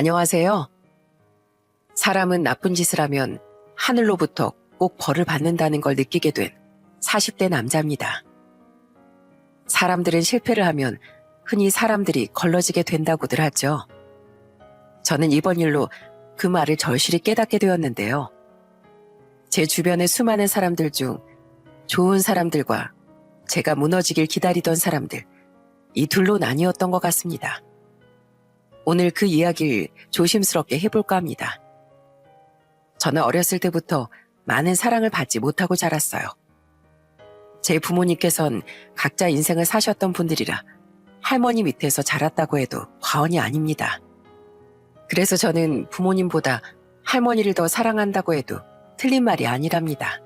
안녕하세요. 사람은 나쁜 짓을 하면 하늘로부터 꼭 벌을 받는다는 걸 느끼게 된 40대 남자입니다. 사람들은 실패를 하면 흔히 사람들이 걸러지게 된다고들 하죠. 저는 이번 일로 그 말을 절실히 깨닫게 되었는데요. 제 주변의 수많은 사람들 중 좋은 사람들과 제가 무너지길 기다리던 사람들, 이 둘로 나뉘었던 것 같습니다. 오늘 그 이야기를 조심스럽게 해볼까 합니다. 저는 어렸을 때부터 많은 사랑을 받지 못하고 자랐어요. 제 부모님께선 각자 인생을 사셨던 분들이라 할머니 밑에서 자랐다고 해도 과언이 아닙니다. 그래서 저는 부모님보다 할머니를 더 사랑한다고 해도 틀린 말이 아니랍니다.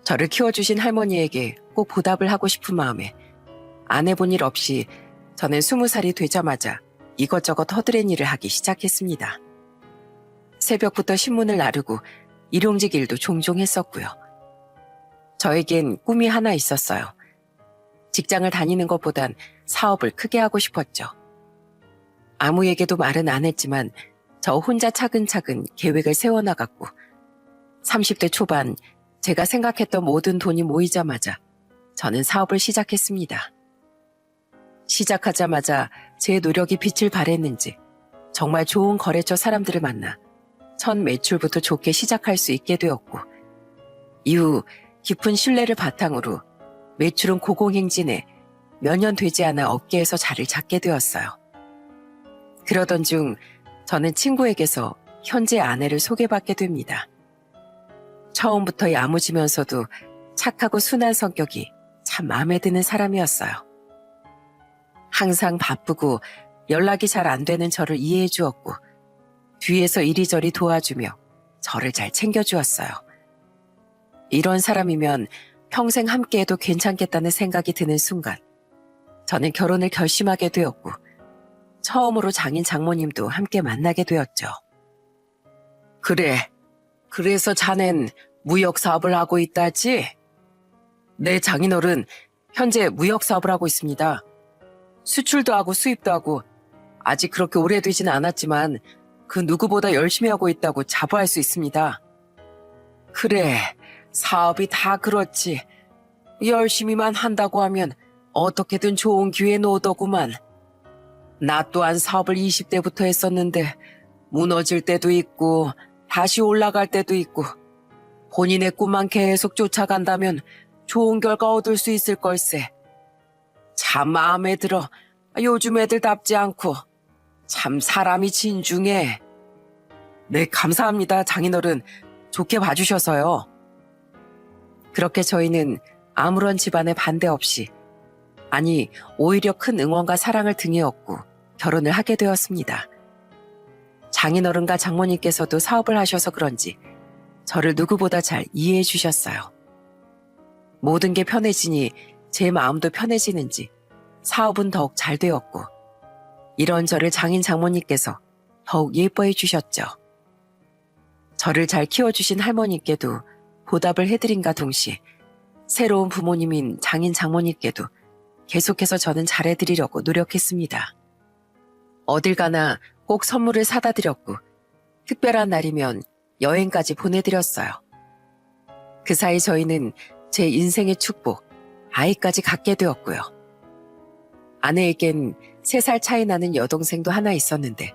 저를 키워주신 할머니에게 꼭 보답을 하고 싶은 마음에 안 해본 일 없이 저는 20살이 되자마자 이것저것 허드렛 일을 하기 시작했습니다. 새벽부터 신문을 나르고 일용직 일도 종종 했었고요. 저에겐 꿈이 하나 있었어요. 직장을 다니는 것보단 사업을 크게 하고 싶었죠. 아무에게도 말은 안 했지만 저 혼자 차근차근 계획을 세워나갔고 30대 초반 제가 생각했던 모든 돈이 모이자마자 저는 사업을 시작했습니다. 시작하자마자 제 노력이 빛을 발했는지 정말 좋은 거래처 사람들을 만나 첫 매출부터 좋게 시작할 수 있게 되었고 이후 깊은 신뢰를 바탕으로 매출은 고공행진해 몇 년 되지 않아 업계에서 자리를 잡게 되었어요. 그러던 중 저는 친구에게서 현재 아내를 소개받게 됩니다. 처음부터 야무지면서도 착하고 순한 성격이 참 마음에 드는 사람이었어요. 항상 바쁘고 연락이 잘 안 되는 저를 이해해 주었고 뒤에서 이리저리 도와주며 저를 잘 챙겨주었어요. 이런 사람이면 평생 함께해도 괜찮겠다는 생각이 드는 순간 저는 결혼을 결심하게 되었고 처음으로 장인 장모님도 함께 만나게 되었죠. 그래, 그래서 자넨 무역 사업을 하고 있다지? 네, 장인어른, 현재 무역 사업을 하고 있습니다. 수출도 하고 수입도 하고 아직 그렇게 오래되지는 않았지만 그 누구보다 열심히 하고 있다고 자부할 수 있습니다. 그래, 사업이 다 그렇지. 열심히만 한다고 하면 어떻게든 좋은 기회는 오더구만. 나 또한 사업을 20대부터 했었는데 무너질 때도 있고 다시 올라갈 때도 있고 본인의 꿈만 계속 쫓아간다면 좋은 결과 얻을 수 있을 걸세. 참 마음에 들어. 요즘 애들답지 않고 참 사람이 진중해. 네, 감사합니다, 장인어른. 좋게 봐주셔서요. 그렇게 저희는 아무런 집안의 반대 없이, 아니 오히려 큰 응원과 사랑을 등에 업고 결혼을 하게 되었습니다. 장인어른과 장모님께서도 사업을 하셔서 그런지 저를 누구보다 잘 이해해 주셨어요. 모든 게 편해지니 제 마음도 편해지는지 사업은 더욱 잘 되었고 이런 저를 장인 장모님께서 더욱 예뻐해 주셨죠. 저를 잘 키워주신 할머니께도 보답을 해드린과 동시에 새로운 부모님인 장인 장모님께도 계속해서 저는 잘해드리려고 노력했습니다. 어딜 가나 꼭 선물을 사다 드렸고 특별한 날이면 여행까지 보내드렸어요. 그 사이 저희는 제 인생의 축복, 아이까지 갖게 되었고요. 아내에겐 3살 차이 나는 여동생도 하나 있었는데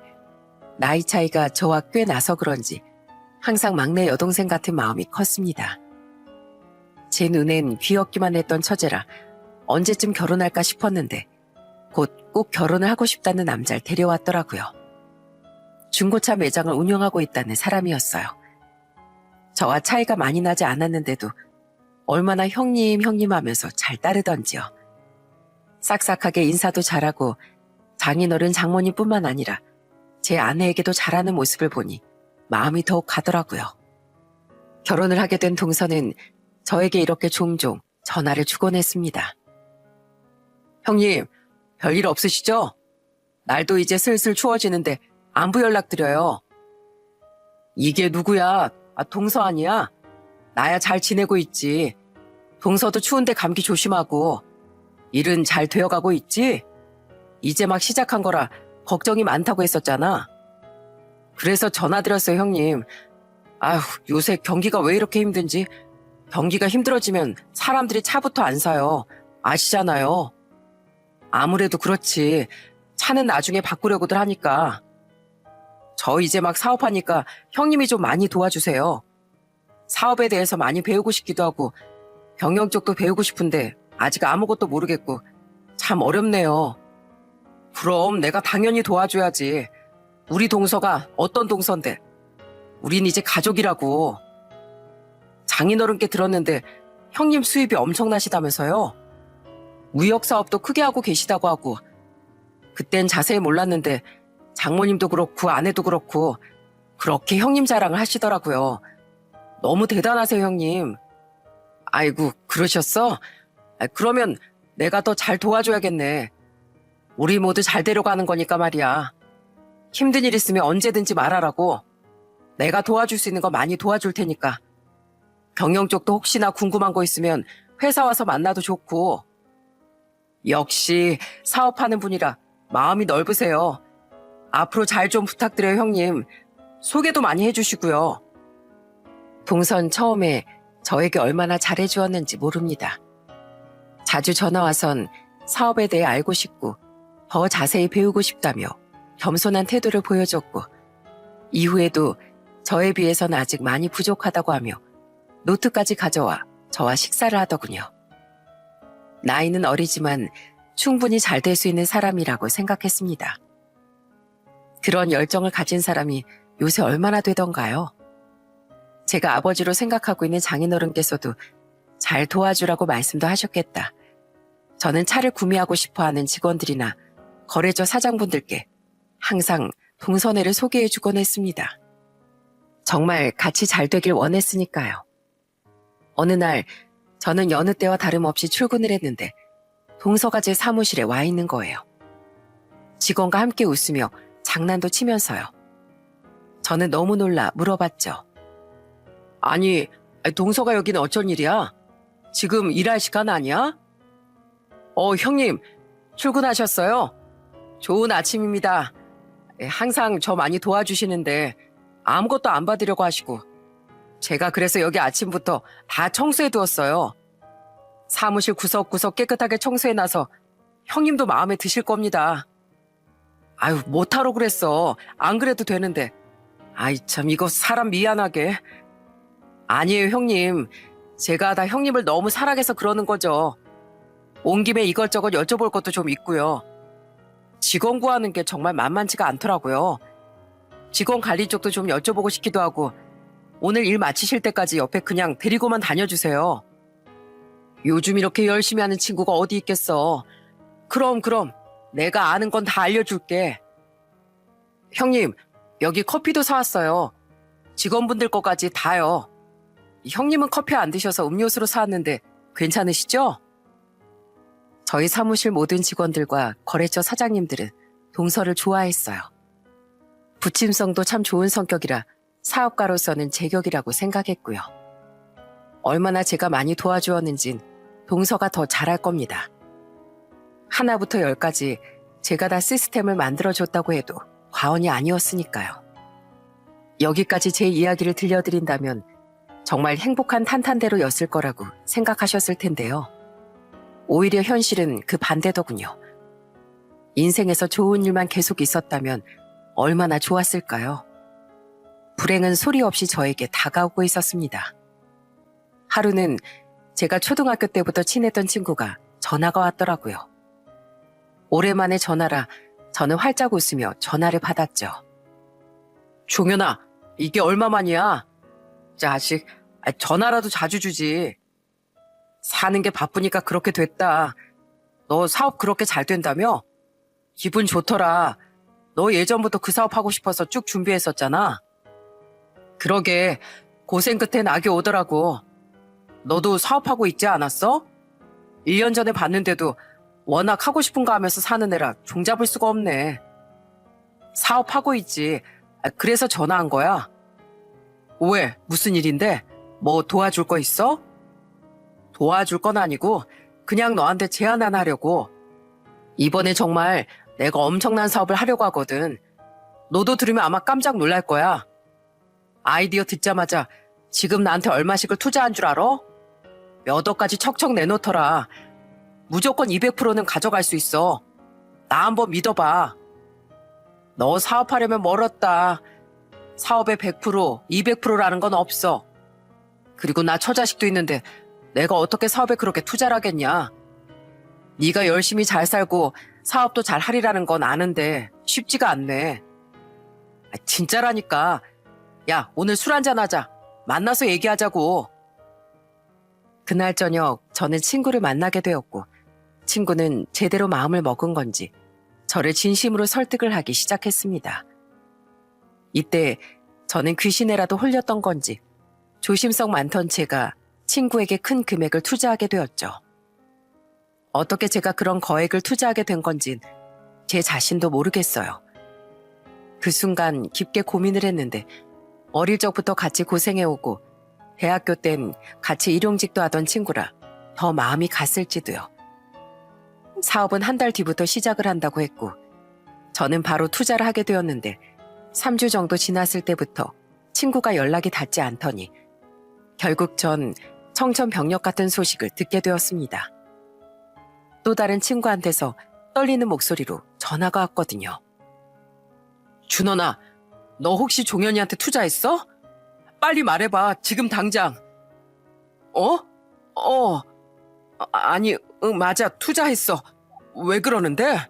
나이 차이가 저와 꽤 나서 그런지 항상 막내 여동생 같은 마음이 컸습니다. 제 눈엔 귀엽기만 했던 처제라 언제쯤 결혼할까 싶었는데 곧 꼭 결혼을 하고 싶다는 남자를 데려왔더라고요. 중고차 매장을 운영하고 있다는 사람이었어요. 저와 차이가 많이 나지 않았는데도 얼마나 형님 하면서 잘 따르던지요. 싹싹하게 인사도 잘하고 장인어른 장모님뿐만 아니라 제 아내에게도 잘하는 모습을 보니 마음이 더욱 가더라고요. 결혼을 하게 된 동서는 저에게 이렇게 종종 전화를 주곤 했습니다. 형님, 별일 없으시죠? 날도 이제 슬슬 추워지는데 안부 연락드려요. 이게 누구야? 동서 아니야? 나야 잘 지내고 있지. 동서도 추운데 감기 조심하고. 일은 잘 되어가고 있지? 이제 막 시작한 거라 걱정이 많다고 했었잖아. 그래서 전화드렸어요, 형님. 아휴, 요새 경기가 왜 이렇게 힘든지. 경기가 힘들어지면 사람들이 차부터 안 사요. 아시잖아요. 아무래도 그렇지. 차는 나중에 바꾸려고들 하니까. 저 이제 막 사업하니까 형님이 좀 많이 도와주세요. 사업에 대해서 많이 배우고 싶기도 하고 경영 쪽도 배우고 싶은데 아직 아무것도 모르겠고 참 어렵네요. 그럼 내가 당연히 도와줘야지. 우리 동서가 어떤 동서인데. 우린 이제 가족이라고. 장인어른께 들었는데 형님 수입이 엄청나시다면서요. 무역 사업도 크게 하고 계시다고 하고. 그땐 자세히 몰랐는데 장모님도 그렇고 아내도 그렇고 그렇게 형님 자랑을 하시더라고요. 너무 대단하세요, 형님. 아이고, 그러셨어? 그러면 내가 더 잘 도와줘야겠네. 우리 모두 잘 되려고 하는 거니까 말이야. 힘든 일 있으면 언제든지 말하라고. 내가 도와줄 수 있는 거 많이 도와줄 테니까. 경영 쪽도 혹시나 궁금한 거 있으면 회사 와서 만나도 좋고. 역시 사업하는 분이라 마음이 넓으세요. 앞으로 잘 좀 부탁드려요, 형님. 소개도 많이 해주시고요. 동선 처음에 저에게 얼마나 잘해주었는지 모릅니다. 자주 전화와선 사업에 대해 알고 싶고 더 자세히 배우고 싶다며 겸손한 태도를 보여줬고 이후에도 저에 비해서는 아직 많이 부족하다고 하며 노트까지 가져와 저와 식사를 하더군요. 나이는 어리지만 충분히 잘 될 수 있는 사람이라고 생각했습니다. 그런 열정을 가진 사람이 요새 얼마나 되던가요? 제가 아버지로 생각하고 있는 장인어른께서도 잘 도와주라고 말씀도 하셨겠다. 저는 차를 구매하고 싶어하는 직원들이나 거래처 사장분들께 항상 동선회를 소개해주곤 했습니다. 정말 같이 잘 되길 원했으니까요. 어느 날 저는 여느 때와 다름없이 출근을 했는데 동서가 제 사무실에 와 있는 거예요. 직원과 함께 웃으며 장난도 치면서요. 저는 너무 놀라 물어봤죠. 아니, 동서가 여기는 어쩐 일이야? 지금 일할 시간 아니야? 형님, 출근하셨어요? 좋은 아침입니다. 항상 저 많이 도와주시는데 아무것도 안 받으려고 하시고 제가 그래서 여기 아침부터 다 청소해두었어요. 사무실 구석구석 깨끗하게 청소해놔서 형님도 마음에 드실 겁니다. 아유, 못하러 그랬어. 안 그래도 되는데. 아이 참, 이거 사람 미안하게. 아니에요, 형님. 제가 다 형님을 너무 사랑해서 그러는 거죠. 온 김에 이것저것 여쭤볼 것도 좀 있고요. 직원 구하는 게 정말 만만치가 않더라고요. 직원 관리 쪽도 좀 여쭤보고 싶기도 하고 오늘 일 마치실 때까지 옆에 그냥 데리고만 다녀주세요. 요즘 이렇게 열심히 하는 친구가 어디 있겠어. 그럼 내가 아는 건 다 알려줄게. 형님, 여기 커피도 사왔어요. 직원분들 거까지 다요. 형님은 커피 안 드셔서 음료수로 사왔는데 괜찮으시죠? 저희 사무실 모든 직원들과 거래처 사장님들은 동서를 좋아했어요. 부침성도 참 좋은 성격이라 사업가로서는 제격이라고 생각했고요. 얼마나 제가 많이 도와주었는진 동서가 더 잘할 겁니다. 하나부터 열까지 제가 다 시스템을 만들어줬다고 해도 과언이 아니었으니까요. 여기까지 제 이야기를 들려드린다면 정말 행복한 탄탄대로였을 거라고 생각하셨을 텐데요. 오히려 현실은 그 반대더군요. 인생에서 좋은 일만 계속 있었다면 얼마나 좋았을까요? 불행은 소리 없이 저에게 다가오고 있었습니다. 하루는 제가 초등학교 때부터 친했던 친구가 전화가 왔더라고요. 오랜만에 전화라 저는 활짝 웃으며 전화를 받았죠. 종현아, 이게 얼마만이야? 자식, 전화라도 자주 주지. 사는 게 바쁘니까 그렇게 됐다. 너 사업 그렇게 잘 된다며? 기분 좋더라. 너 예전부터 그 사업하고 싶어서 쭉 준비했었잖아. 그러게, 고생 끝에 낙이 오더라고. 너도 사업하고 있지 않았어? 1년 전에 봤는데도 워낙 하고 싶은 거 하면서 사는 애라 종잡을 수가 없네. 사업하고 있지. 그래서 전화한 거야. 왜? 무슨 일인데? 뭐 도와줄 거 있어? 도와줄 건 아니고 그냥 너한테 제안 하나 하려고. 이번에 정말 내가 엄청난 사업을 하려고 하거든. 너도 들으면 아마 깜짝 놀랄 거야. 아이디어 듣자마자 지금 나한테 얼마씩을 투자한 줄 알아? 몇 억까지 척척 내놓더라. 무조건 200%는 가져갈 수 있어. 나 한번 믿어봐. 너 사업하려면 멀었다. 사업의 100%, 200%라는 건 없어. 그리고 나 처자식도 있는데 내가 어떻게 사업에 그렇게 투자를 하겠냐. 네가 열심히 잘 살고 사업도 잘 하리라는 건 아는데 쉽지가 않네. 진짜라니까. 야, 오늘 술 한잔 하자. 만나서 얘기하자고. 그날 저녁 저는 친구를 만나게 되었고 친구는 제대로 마음을 먹은 건지 저를 진심으로 설득을 하기 시작했습니다. 이때 저는 귀신에라도 홀렸던 건지 조심성 많던 제가 친구에게 큰 금액을 투자하게 되었죠. 어떻게 제가 그런 거액을 투자하게 된 건진 제 자신도 모르겠어요. 그 순간 깊게 고민을 했는데 어릴 적부터 같이 고생해오고 대학교 땐 같이 일용직도 하던 친구라 더 마음이 갔을지도요. 사업은 한 달 뒤부터 시작을 한다고 했고 저는 바로 투자를 하게 되었는데 3주 정도 지났을 때부터 친구가 연락이 닿지 않더니 결국 전 청천벽력 같은 소식을 듣게 되었습니다. 또 다른 친구한테서 떨리는 목소리로 전화가 왔거든요. 준원아, 너 혹시 종현이한테 투자했어? 빨리 말해봐, 지금 당장. 아니, 맞아, 투자했어. 왜 그러는데?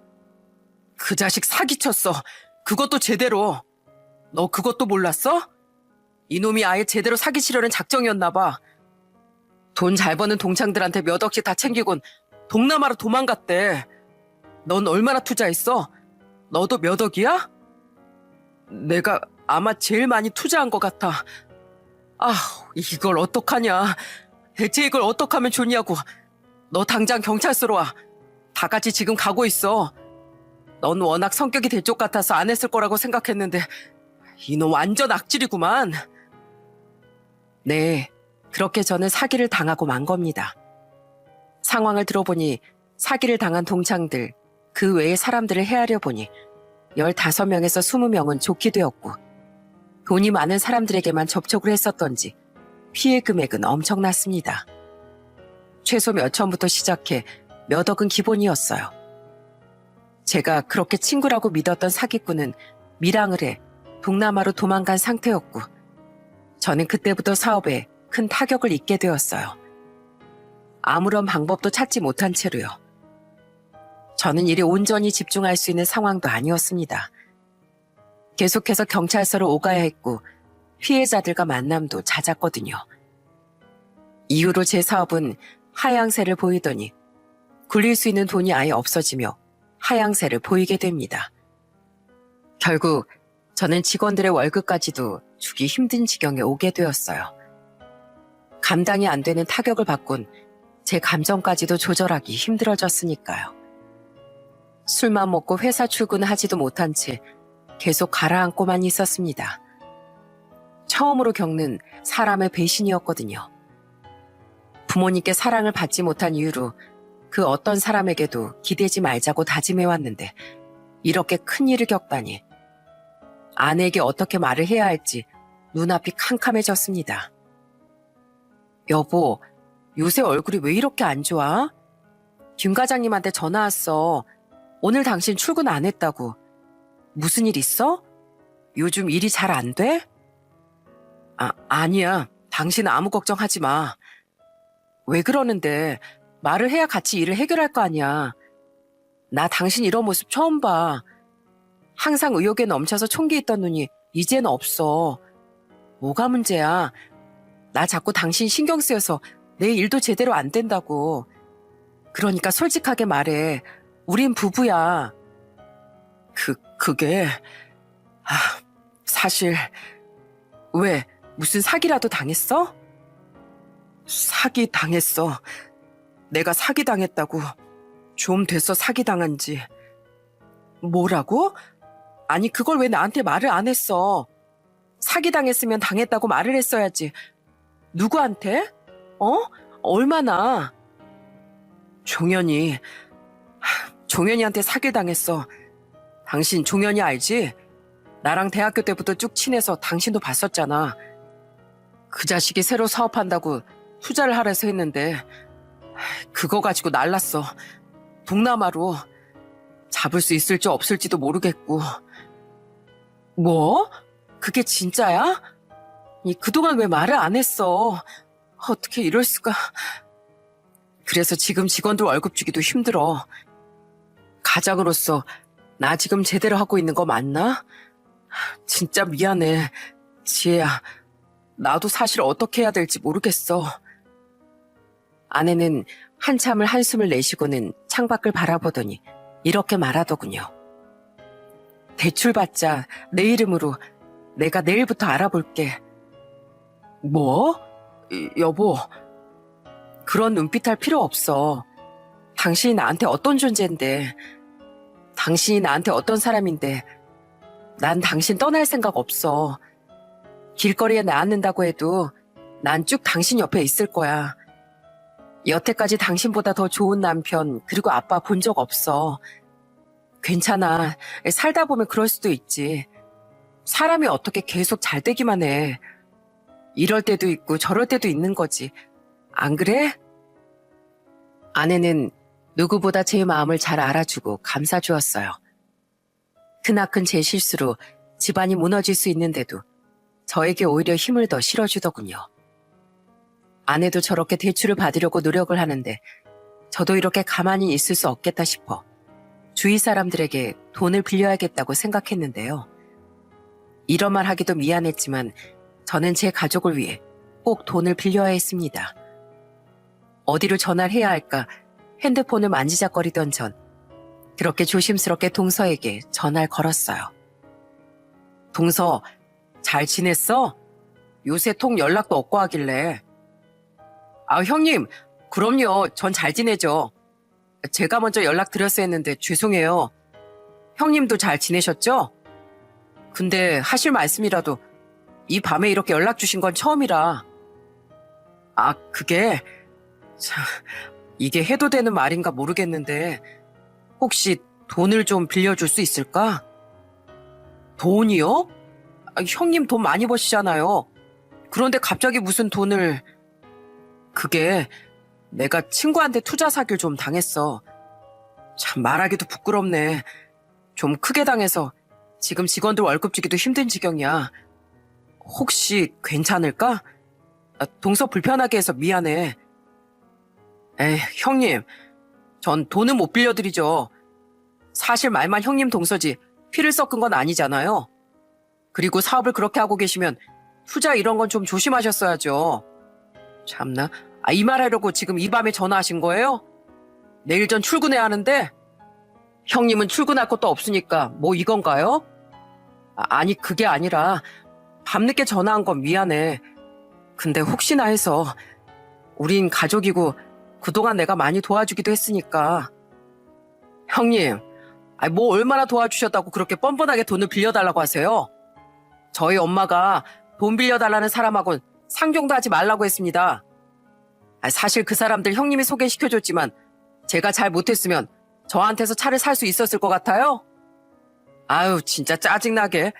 그 자식 사기쳤어. 그것도 제대로. 너 그것도 몰랐어? 이놈이 아예 제대로 사기치려는 작정이었나 봐. 돈 잘 버는 동창들한테 몇 억씩 다 챙기곤 동남아로 도망갔대. 넌 얼마나 투자했어? 너도 몇 억이야? 내가 아마 제일 많이 투자한 것 같아. 아, 이걸 어떡하냐. 대체 이걸 어떡하면 좋냐고. 너 당장 경찰서로 와. 다 같이 지금 가고 있어. 넌 워낙 성격이 대쪽 같아서 안 했을 거라고 생각했는데 이놈 완전 악질이구만. 네, 그렇게 저는 사기를 당하고 만 겁니다. 상황을 들어보니 사기를 당한 동창들, 그 외의 사람들을 헤아려 보니 15명에서 20명은 좋게 되었고 돈이 많은 사람들에게만 접촉을 했었던지 피해 금액은 엄청났습니다. 최소 몇 천부터 시작해 몇 억은 기본이었어요. 제가 그렇게 친구라고 믿었던 사기꾼은 밀항을 해 동남아로 도망간 상태였고 저는 그때부터 사업에 큰 타격을 입게 되었어요. 아무런 방법도 찾지 못한 채로요. 저는 일에 온전히 집중할 수 있는 상황도 아니었습니다. 계속해서 경찰서로 오가야 했고 피해자들과 만남도 잦았거든요. 이후로 제 사업은 하향세를 보이더니 굴릴 수 있는 돈이 아예 없어지며 하향세를 보이게 됩니다. 결국 저는 직원들의 월급까지도 주기 힘든 지경에 오게 되었어요. 감당이 안 되는 타격을 받곤 제 감정까지도 조절하기 힘들어졌으니까요. 술만 먹고 회사 출근을 하지도 못한 채 계속 가라앉고만 있었습니다. 처음으로 겪는 사람의 배신이었거든요. 부모님께 사랑을 받지 못한 이유로 그 어떤 사람에게도 기대지 말자고 다짐해왔는데 이렇게 큰 일을 겪다니 아내에게 어떻게 말을 해야 할지 눈앞이 캄캄해졌습니다. 여보, 요새 얼굴이 왜 이렇게 안 좋아? 김 과장님한테 전화 왔어. 오늘 당신 출근 안 했다고. 무슨 일 있어? 요즘 일이 잘 안 돼? 아니야. 당신은 아무 걱정하지 마. 왜 그러는데? 말을 해야 같이 일을 해결할 거 아니야. 나 당신 이런 모습 처음 봐. 항상 의욕에 넘쳐서 총기 있던 눈이 이젠 없어. 뭐가 문제야? 나 자꾸 당신 신경 쓰여서 내 일도 제대로 안 된다고. 그러니까 솔직하게 말해. 우린 부부야. 그게... 사실... 왜? 무슨 사기라도 당했어? 사기 당했어. 내가 사기 당했다고. 좀 됐어, 사기 당한 지. 뭐라고? 아니, 그걸 왜 나한테 말을 안 했어? 사기 당했으면 당했다고 말을 했어야지. 누구한테? 얼마나? 종현이한테 사기 당했어. 당신 종현이 알지? 나랑 대학교 때부터 쭉 친해서 당신도 봤었잖아. 그 자식이 새로 사업한다고 투자를 하래서 했는데 그거 가지고 날랐어. 동남아로. 잡을 수 있을지 없을지도 모르겠고. 뭐? 그게 진짜야? 그동안 왜 말을 안 했어? 어떻게 이럴 수가. 그래서 지금 직원들 월급 주기도 힘들어. 가장으로서 나 지금 제대로 하고 있는 거 맞나? 진짜 미안해. 지혜야, 나도 사실 어떻게 해야 될지 모르겠어. 아내는 한참을 한숨을 내쉬고는 창밖을 바라보더니 이렇게 말하더군요. 대출받자 내 이름으로 내가 내일부터 알아볼게. 뭐? 여보, 그런 눈빛 할 필요 없어. 당신이 나한테 어떤 존재인데, 당신이 나한테 어떤 사람인데, 난 당신 떠날 생각 없어. 길거리에 나앉는다고 해도 난 쭉 당신 옆에 있을 거야. 여태까지 당신보다 더 좋은 남편 그리고 아빠 본 적 없어. 괜찮아. 살다 보면 그럴 수도 있지. 사람이 어떻게 계속 잘 되기만 해. 이럴 때도 있고 저럴 때도 있는 거지. 안 그래? 아내는 누구보다 제 마음을 잘 알아주고 감싸주었어요. 크나큰 제 실수로 집안이 무너질 수 있는데도 저에게 오히려 힘을 더 실어주더군요. 아내도 저렇게 대출을 받으려고 노력을 하는데 저도 이렇게 가만히 있을 수 없겠다 싶어 주위 사람들에게 돈을 빌려야겠다고 생각했는데요. 이런 말 하기도 미안했지만 저는 제 가족을 위해 꼭 돈을 빌려야 했습니다. 어디로 전화를 해야 할까 핸드폰을 만지작거리던 전 그렇게 조심스럽게 동서에게 전화를 걸었어요. 동서, 잘 지냈어? 요새 통 연락도 없고 하길래. 아, 형님, 그럼요. 전 잘 지내죠. 제가 먼저 연락드렸어야 했는데 죄송해요. 형님도 잘 지내셨죠? 근데 하실 말씀이라도 이 밤에 이렇게 연락 주신 건 처음이라. 아, 그게 참, 이게 해도 되는 말인가 모르겠는데 혹시 돈을 좀 빌려줄 수 있을까? 돈이요? 아, 형님 돈 많이 버시잖아요. 그런데 갑자기 무슨 돈을... 그게 내가 친구한테 투자 사기를 좀 당했어. 참 말하기도 부끄럽네. 좀 크게 당해서 지금 직원들 월급 주기도 힘든 지경이야. 혹시 괜찮을까? 아, 동서 불편하게 해서 미안해. 에이, 형님. 전 돈은 못 빌려드리죠. 사실 말만 형님 동서지 피를 섞은 건 아니잖아요. 그리고 사업을 그렇게 하고 계시면 투자 이런 건 좀 조심하셨어야죠. 참나. 아, 이 말하려고 지금 이 밤에 전화하신 거예요? 내일 전 출근해야 하는데 형님은 출근할 것도 없으니까 뭐 이건가요? 아니 그게 아니라 밤늦게 전화한 건 미안해. 근데 혹시나 해서 우린 가족이고 그동안 내가 많이 도와주기도 했으니까. 형님, 뭐 얼마나 도와주셨다고 그렇게 뻔뻔하게 돈을 빌려달라고 하세요? 저희 엄마가 돈 빌려달라는 사람하고는 상종도 하지 말라고 했습니다. 사실 그 사람들 형님이 소개시켜줬지만 제가 잘 못했으면 저한테서 차를 살 수 있었을 것 같아요? 아유, 진짜 짜증나게.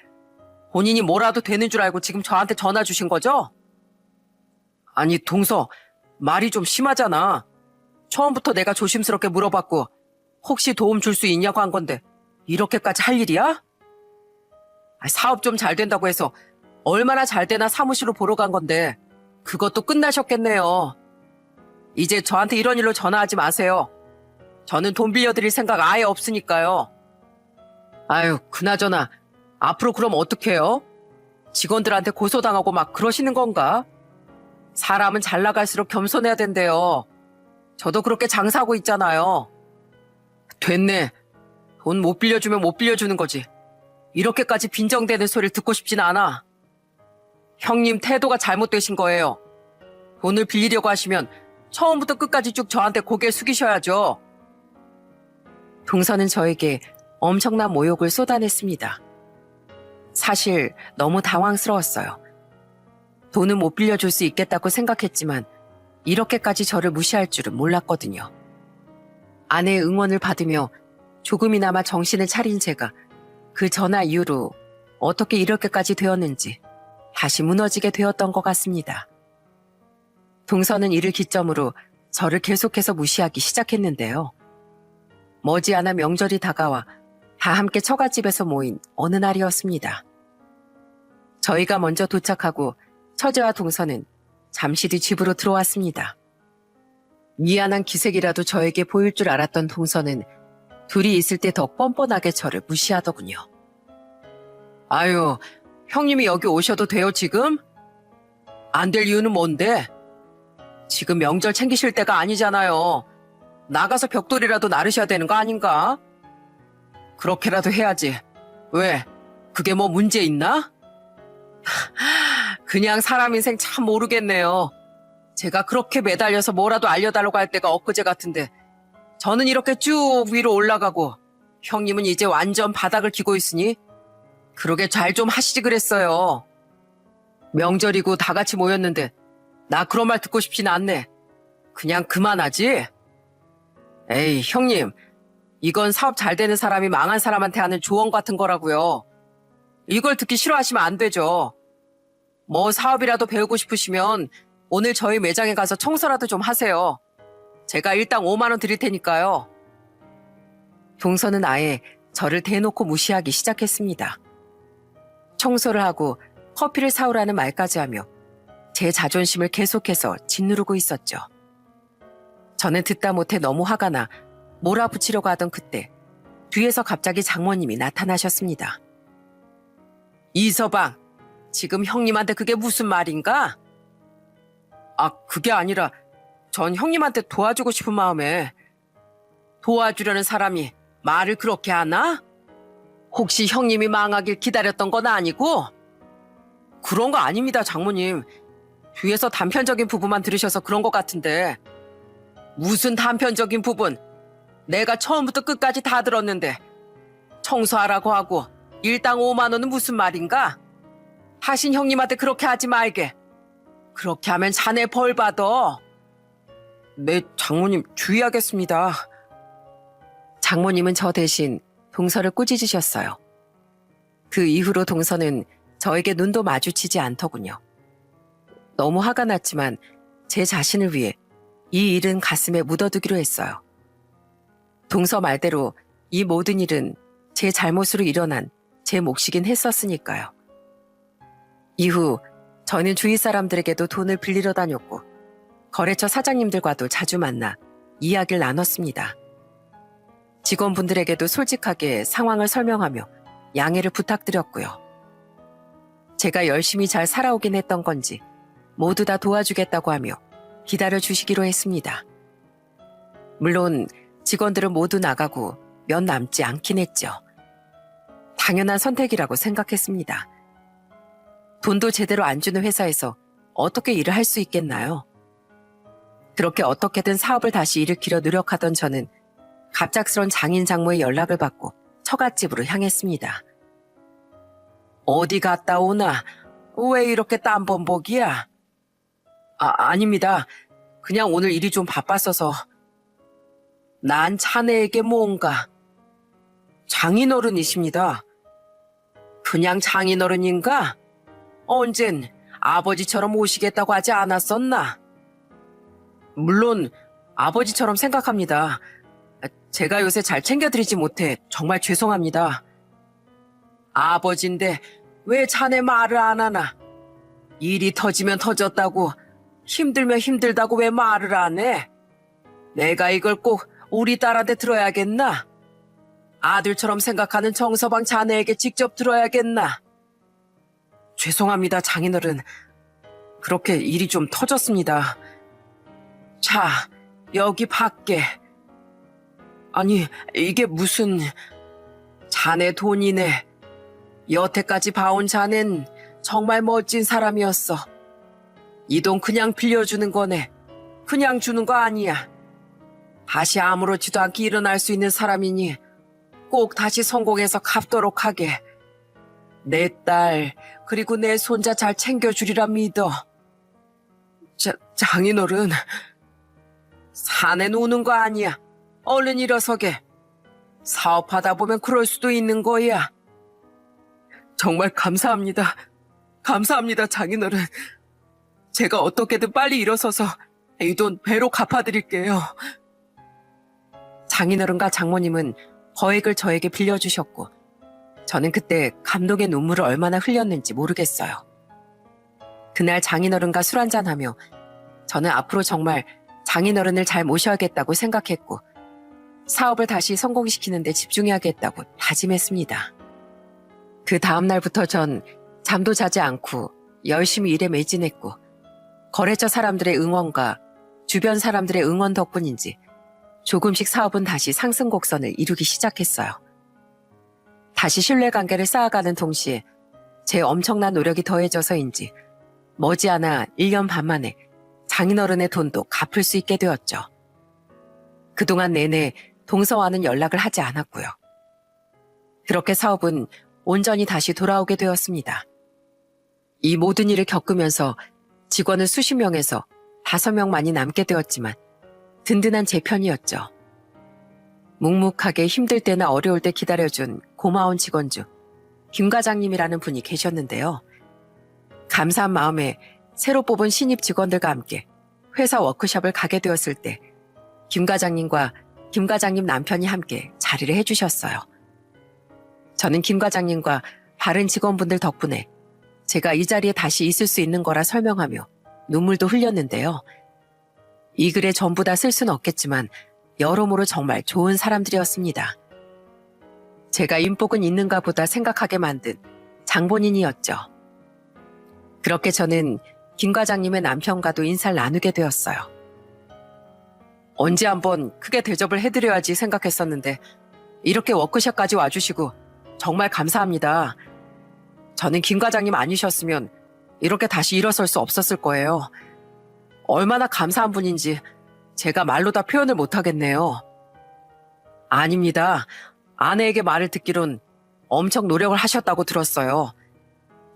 본인이 뭐라도 되는 줄 알고 지금 저한테 전화 주신 거죠? 아니, 동서, 말이 좀 심하잖아. 처음부터 내가 조심스럽게 물어봤고 혹시 도움 줄 수 있냐고 한 건데 이렇게까지 할 일이야? 사업 좀 잘 된다고 해서 얼마나 잘 되나 사무실로 보러 간 건데 그것도 끝나셨겠네요. 이제 저한테 이런 일로 전화하지 마세요. 저는 돈 빌려드릴 생각 아예 없으니까요. 아유, 그나저나 앞으로 그럼 어떡해요? 직원들한테 고소당하고 막 그러시는 건가? 사람은 잘 나갈수록 겸손해야 된대요. 저도 그렇게 장사하고 있잖아요. 됐네. 돈 못 빌려주면 못 빌려주는 거지. 이렇게까지 빈정대는 소리를 듣고 싶진 않아. 형님 태도가 잘못되신 거예요. 돈을 빌리려고 하시면 처음부터 끝까지 쭉 저한테 고개 숙이셔야죠. 동서는 저에게 엄청난 모욕을 쏟아냈습니다. 사실 너무 당황스러웠어요. 돈은 못 빌려줄 수 있겠다고 생각했지만 이렇게까지 저를 무시할 줄은 몰랐거든요. 아내의 응원을 받으며 조금이나마 정신을 차린 제가 그 전화 이후로 어떻게 이렇게까지 되었는지 다시 무너지게 되었던 것 같습니다. 동서는 이를 기점으로 저를 계속해서 무시하기 시작했는데요. 머지않아 명절이 다가와 다 함께 처갓집에서 모인 어느 날이었습니다. 저희가 먼저 도착하고 처제와 동서는 잠시 뒤 집으로 들어왔습니다. 미안한 기색이라도 저에게 보일 줄 알았던 동서는 둘이 있을 때 더 뻔뻔하게 저를 무시하더군요. 아유, 형님이 여기 오셔도 돼요, 지금? 안 될 이유는 뭔데? 지금 명절 챙기실 때가 아니잖아요. 나가서 벽돌이라도 나르셔야 되는 거 아닌가? 그렇게라도 해야지. 왜? 그게 뭐 문제 있나? 그냥 사람 인생 참 모르겠네요. 제가 그렇게 매달려서 뭐라도 알려달라고 할 때가 엊그제 같은데 저는 이렇게 쭉 위로 올라가고 형님은 이제 완전 바닥을 기고 있으니 그러게 잘 좀 하시지 그랬어요. 명절이고 다 같이 모였는데 나 그런 말 듣고 싶진 않네. 그냥 그만하지? 에이, 형님. 이건 사업 잘 되는 사람이 망한 사람한테 하는 조언 같은 거라고요. 이걸 듣기 싫어하시면 안 되죠. 뭐 사업이라도 배우고 싶으시면 오늘 저희 매장에 가서 청소라도 좀 하세요. 제가 일당 5만 원 드릴 테니까요. 동서는 아예 저를 대놓고 무시하기 시작했습니다. 청소를 하고 커피를 사오라는 말까지 하며 제 자존심을 계속해서 짓누르고 있었죠. 저는 듣다 못해 너무 화가 나 몰아붙이려고 하던 그때 뒤에서 갑자기 장모님이 나타나셨습니다. 이서방, 지금 형님한테 그게 무슨 말인가? 아, 그게 아니라 전 형님한테 도와주고 싶은 마음에. 도와주려는 사람이 말을 그렇게 하나? 혹시 형님이 망하길 기다렸던 건 아니고? 그런 거 아닙니다, 장모님. 뒤에서 단편적인 부분만 들으셔서 그런 것 같은데. 무슨 단편적인 부분? 내가 처음부터 끝까지 다 들었는데 청소하라고 하고 일당 5만 원은 무슨 말인가? 하신 형님한테 그렇게 하지 말게. 그렇게 하면 자네 벌 받아. 네, 장모님 주의하겠습니다. 장모님은 저 대신 동서를 꾸짖으셨어요. 그 이후로 동서는 저에게 눈도 마주치지 않더군요. 너무 화가 났지만 제 자신을 위해 이 일은 가슴에 묻어두기로 했어요. 동서 말대로 이 모든 일은 제 잘못으로 일어난 제 몫이긴 했었으니까요. 이후 저는 주위 사람들에게도 돈을 빌리러 다녔고 거래처 사장님들과도 자주 만나 이야기를 나눴습니다. 직원분들에게도 솔직하게 상황을 설명하며 양해를 부탁드렸고요. 제가 열심히 잘 살아오긴 했던 건지 모두 다 도와주겠다고 하며 기다려주시기로 했습니다. 물론 직원들은 모두 나가고 몇 남지 않긴 했죠. 당연한 선택이라고 생각했습니다. 돈도 제대로 안 주는 회사에서 어떻게 일을 할 수 있겠나요? 그렇게 어떻게든 사업을 다시 일으키려 노력하던 저는 갑작스런 장인 장모의 연락을 받고 처갓집으로 향했습니다. 어디 갔다 오나? 왜 이렇게 땀범벅이야? 아닙니다. 그냥 오늘 일이 좀 바빴어서. 난 자네에게 뭔가. 장인어른이십니다. 그냥 장인어른인가? 언젠 아버지처럼 오시겠다고 하지 않았었나? 물론 아버지처럼 생각합니다. 제가 요새 잘 챙겨드리지 못해 정말 죄송합니다. 아버지인데 왜 자네 말을 안 하나? 일이 터지면 터졌다고, 힘들면 힘들다고 왜 말을 안 해? 내가 이걸 꼭 우리 딸한테 들어야겠나? 아들처럼 생각하는 정서방 자네에게 직접 들어야겠나? 죄송합니다, 장인어른. 그렇게 일이 좀 터졌습니다. 자, 여기 밖에. 아니, 이게 무슨... 자네 돈이네. 여태까지 봐온 자넨 정말 멋진 사람이었어. 이 돈 그냥 빌려주는 거네. 그냥 주는 거 아니야. 다시 아무렇지도 않게 일어날 수 있는 사람이니 꼭 다시 성공해서 갚도록 하게. 내 딸, 그리고 내 손자 잘 챙겨주리라 믿어. 장인어른, 사내는 우는 거 아니야. 얼른 일어서게. 사업하다 보면 그럴 수도 있는 거야. 정말 감사합니다. 감사합니다, 장인어른. 제가 어떻게든 빨리 일어서서 이 돈 배로 갚아드릴게요. 장인어른과 장모님은 거액을 저에게 빌려주셨고 저는 그때 감동의 눈물을 얼마나 흘렸는지 모르겠어요. 그날 장인어른과 술 한잔하며 저는 앞으로 정말 장인어른을 잘 모셔야겠다고 생각했고 사업을 다시 성공시키는 데 집중해야겠다고 다짐했습니다. 그 다음날부터 전 잠도 자지 않고 열심히 일에 매진했고 거래처 사람들의 응원과 주변 사람들의 응원 덕분인지 조금씩 사업은 다시 상승 곡선을 이루기 시작했어요. 다시 신뢰관계를 쌓아가는 동시에 제 엄청난 노력이 더해져서인지 머지않아 1년 반 만에 장인어른의 돈도 갚을 수 있게 되었죠. 그동안 내내 동서와는 연락을 하지 않았고요. 그렇게 사업은 온전히 다시 돌아오게 되었습니다. 이 모든 일을 겪으면서 직원은 수십 명에서 5명만이 남게 되었지만 든든한 제 편이었죠. 묵묵하게 힘들 때나 어려울 때 기다려준 고마운 직원 중 김 과장님이라는 분이 계셨는데요. 감사한 마음에 새로 뽑은 신입 직원들과 함께 회사 워크숍을 가게 되었을 때 김 과장님과 김 과장님 남편이 함께 자리를 해주셨어요. 저는 김 과장님과 다른 직원분들 덕분에 제가 이 자리에 다시 있을 수 있는 거라 설명하며 눈물도 흘렸는데요. 이 글에 전부 다 쓸 수는 없겠지만 여러모로 정말 좋은 사람들이었습니다. 제가 인복은 있는가 보다 생각하게 만든 장본인이었죠. 그렇게 저는 김 과장님의 남편과도 인사를 나누게 되었어요. 언제 한번 크게 대접을 해드려야지 생각했었는데 이렇게 워크숍까지 와주시고 정말 감사합니다. 저는 김 과장님 아니셨으면 이렇게 다시 일어설 수 없었을 거예요. 얼마나 감사한 분인지 제가 말로 다 표현을 못하겠네요. 아닙니다. 아내에게 말을 듣기론 엄청 노력을 하셨다고 들었어요.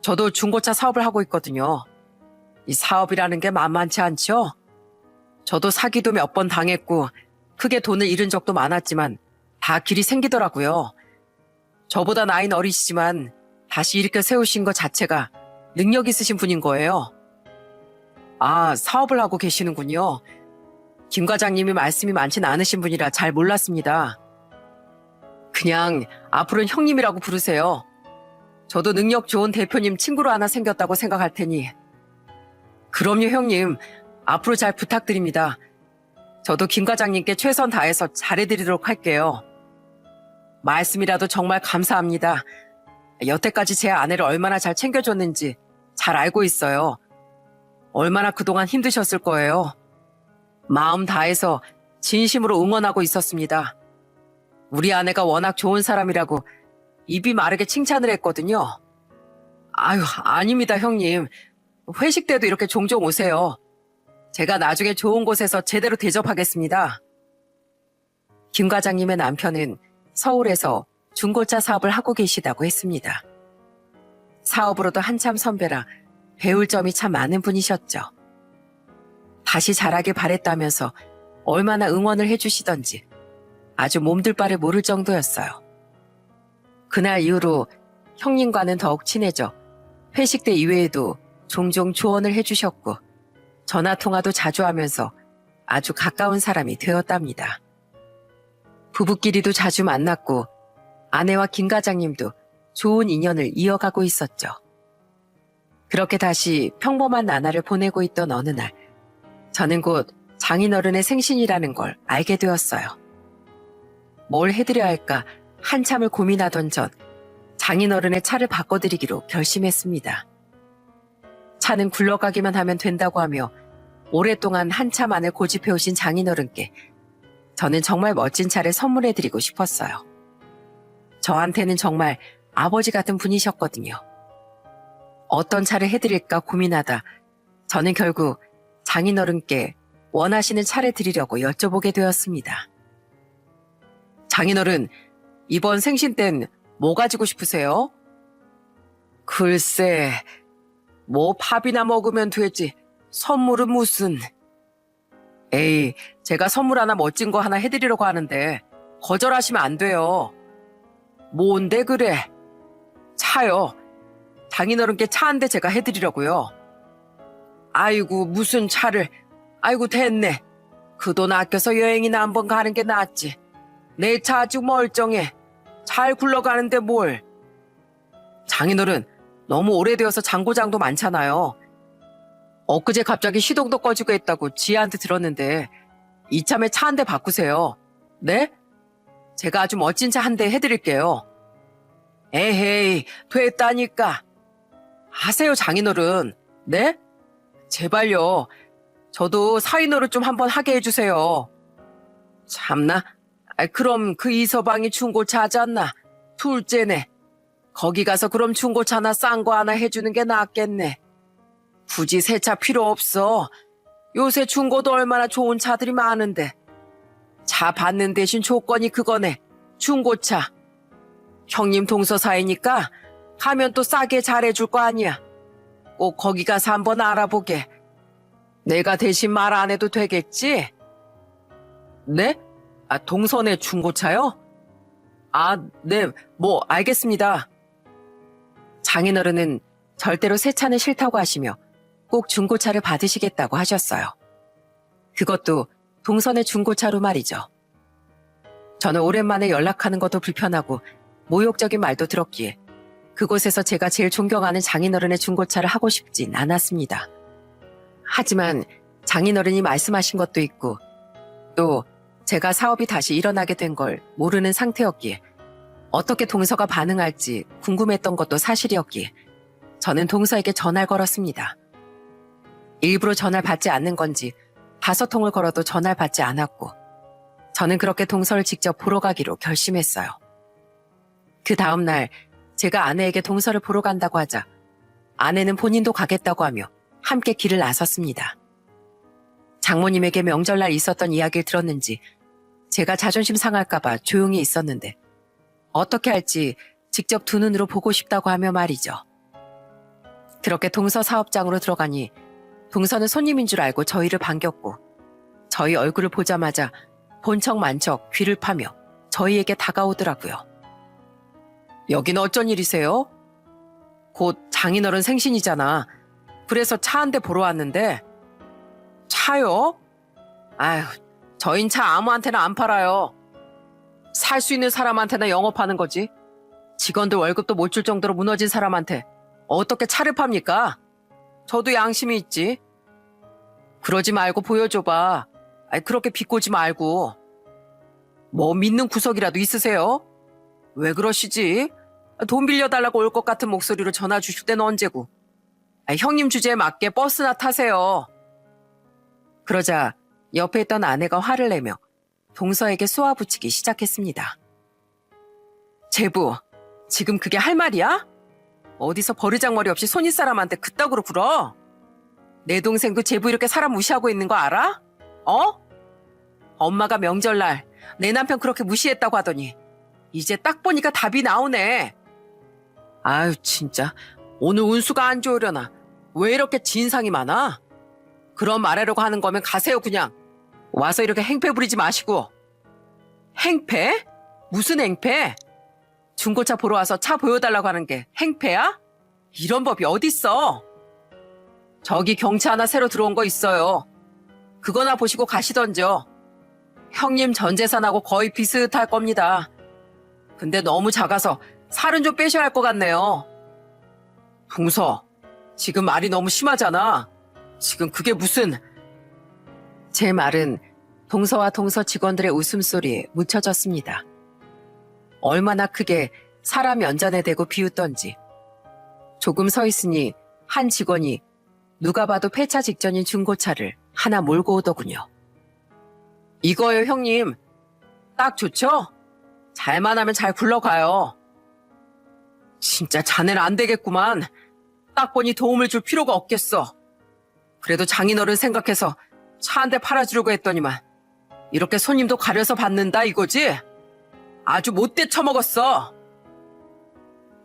저도 중고차 사업을 하고 있거든요. 이 사업이라는 게 만만치 않죠? 저도 사기도 몇 번 당했고 크게 돈을 잃은 적도 많았지만 다 길이 생기더라고요. 저보다 나이는 어리시지만 다시 일으켜 세우신 것 자체가 능력 있으신 분인 거예요. 아, 사업을 하고 계시는군요. 김 과장님이 말씀이 많진 않으신 분이라 잘 몰랐습니다. 그냥 앞으로는 형님이라고 부르세요. 저도 능력 좋은 대표님 친구로 하나 생겼다고 생각할 테니. 그럼요, 형님. 앞으로 잘 부탁드립니다. 저도 김 과장님께 최선 다해서 잘해드리도록 할게요. 말씀이라도 정말 감사합니다. 여태까지 제 아내를 얼마나 잘 챙겨줬는지 잘 알고 있어요. 얼마나 그동안 힘드셨을 거예요. 마음 다해서 진심으로 응원하고 있었습니다. 우리 아내가 워낙 좋은 사람이라고 입이 마르게 칭찬을 했거든요. 아유, 아닙니다, 형님. 회식 때도 이렇게 종종 오세요. 제가 나중에 좋은 곳에서 제대로 대접하겠습니다. 김 과장님의 남편은 서울에서 중고차 사업을 하고 계시다고 했습니다. 사업으로도 한참 선배라 배울 점이 참 많은 분이셨죠. 다시 잘하길 바랬다면서 얼마나 응원을 해주시던지 아주 몸둘 바를 모를 정도였어요. 그날 이후로 형님과는 더욱 친해져 회식 때 이외에도 종종 조언을 해주셨고 전화통화도 자주 하면서 아주 가까운 사람이 되었답니다. 부부끼리도 자주 만났고 아내와 김 과장님도 좋은 인연을 이어가고 있었죠. 그렇게 다시 평범한 나날을 보내고 있던 어느 날 저는 곧 장인어른의 생신이라는 걸 알게 되었어요. 뭘 해드려야 할까 한참을 고민하던 전 장인어른의 차를 바꿔드리기로 결심했습니다. 차는 굴러가기만 하면 된다고 하며 오랫동안 한참 안을 고집해오신 장인어른께 저는 정말 멋진 차를 선물해드리고 싶었어요. 저한테는 정말 아버지 같은 분이셨거든요. 어떤 차를 해드릴까 고민하다 저는 결국 장인어른께 원하시는 차를 드리려고 여쭤보게 되었습니다. 장인어른, 이번 생신 땐 뭐 가지고 싶으세요? 글쎄, 뭐 밥이나 먹으면 되지. 선물은 무슨. 에이, 제가 선물 하나 멋진 거 하나 해드리려고 하는데 거절하시면 안 돼요. 뭔데 그래? 차요. 장인어른께 차 한 대 제가 해드리려고요. 아이고 무슨 차를. 아이고 됐네. 그 돈 아껴서 여행이나 한번 가는 게 낫지. 내 차 아주 멀쩡해. 잘 굴러가는데 뭘. 장인어른 너무 오래되어서 장고장도 많잖아요. 엊그제 갑자기 시동도 꺼지고 했다고 지혜한테 들었는데 이참에 차 한 대 바꾸세요. 네? 제가 아주 멋진 차 한 대 해드릴게요. 에헤이 됐다니까. 하세요 장인어른. 네? 제발요. 저도 사위노릇 좀 한번 하게 해주세요. 참나. 그럼 그 이서방이 중고차 하지 않나? 둘째네. 거기 가서 그럼 중고차나 싼 거 하나 해주는 게 낫겠네. 굳이 새 차 필요 없어. 요새 중고도 얼마나 좋은 차들이 많은데. 차 받는 대신 조건이 그거네. 중고차. 형님 동서 사이니까 가면 또 싸게 잘해줄 거 아니야. 꼭 거기 가서 한번 알아보게. 내가 대신 말 안 해도 되겠지? 네? 동선의 중고차요? 네, 알겠습니다. 장인어른은 절대로 새 차는 싫다고 하시며 꼭 중고차를 받으시겠다고 하셨어요. 그것도 동선의 중고차로 말이죠. 저는 오랜만에 연락하는 것도 불편하고 모욕적인 말도 들었기에 그곳에서 제가 제일 존경하는 장인어른의 중고차를 하고 싶진 않았습니다. 하지만 장인어른이 말씀하신 것도 있고 또 제가 사업이 다시 일어나게 된 걸 모르는 상태였기에 어떻게 동서가 반응할지 궁금했던 것도 사실이었기에 저는 동서에게 전화를 걸었습니다. 일부러 전화를 받지 않는 건지 5통을 걸어도 전화를 받지 않았고 저는 그렇게 동서를 직접 보러 가기로 결심했어요. 그 다음 날 제가 아내에게 동서를 보러 간다고 하자 아내는 본인도 가겠다고 하며 함께 길을 나섰습니다. 장모님에게 명절날 있었던 이야기를 들었는지 제가 자존심 상할까봐 조용히 있었는데 어떻게 할지 직접 두 눈으로 보고 싶다고 하며 말이죠. 그렇게 동서 사업장으로 들어가니 동서는 손님인 줄 알고 저희를 반겼고 저희 얼굴을 보자마자 본척 만척 귀를 파며 저희에게 다가오더라고요. 여긴 어쩐 일이세요? 곧 장인어른 생신이잖아. 그래서 차 한 대 보러 왔는데. 차요? 아휴, 저흰 차 아무한테나 안 팔아요. 살 수 있는 사람한테나 영업하는 거지. 직원들 월급도 못 줄 정도로 무너진 사람한테 어떻게 차를 팝니까? 저도 양심이 있지. 그러지 말고 보여줘봐. 그렇게 비꼬지 말고. 뭐 믿는 구석이라도 있으세요? 왜 그러시지? 돈 빌려달라고 올 것 같은 목소리로 전화 주실 때는 언제고. 형님 주제에 맞게 버스나 타세요. 그러자 옆에 있던 아내가 화를 내며 동서에게 쏘아붙이기 시작했습니다. 제부, 지금 그게 할 말이야? 어디서 버르장머리 없이 손윗사람한테 그따구로 굴어? 내 동생도 제부 이렇게 사람 무시하고 있는 거 알아? 엄마가 명절날 내 남편 그렇게 무시했다고 하더니 이제 딱 보니까 답이 나오네. 아유 진짜 오늘 운수가 안 좋으려나. 왜 이렇게 진상이 많아? 그런 말하려고 하는 거면 가세요 그냥. 와서 이렇게 행패 부리지 마시고. 행패? 무슨 행패? 중고차 보러 와서 차 보여달라고 하는 게 행패야? 이런 법이 어딨어? 저기 경차 하나 새로 들어온 거 있어요. 그거나 보시고 가시던죠. 형님 전 재산하고 거의 비슷할 겁니다. 근데 너무 작아서 살은 좀 빼셔야 할 것 같네요. 동서, 지금 말이 너무 심하잖아. 지금 그게 무슨... 제 말은 동서와 동서 직원들의 웃음소리에 묻혀졌습니다. 얼마나 크게 사람 연잔에 대고 비웃던지. 조금 서 있으니 한 직원이 누가 봐도 폐차 직전인 중고차를 하나 몰고 오더군요. 이거요 형님. 딱 좋죠? 잘만 하면 잘 굴러가요. 진짜 자네는 안 되겠구만. 딱 보니 도움을 줄 필요가 없겠어. 그래도 장인어른 생각해서 차 한 대 팔아주려고 했더니만 이렇게 손님도 가려서 받는다 이거지? 아주 못돼 처먹었어.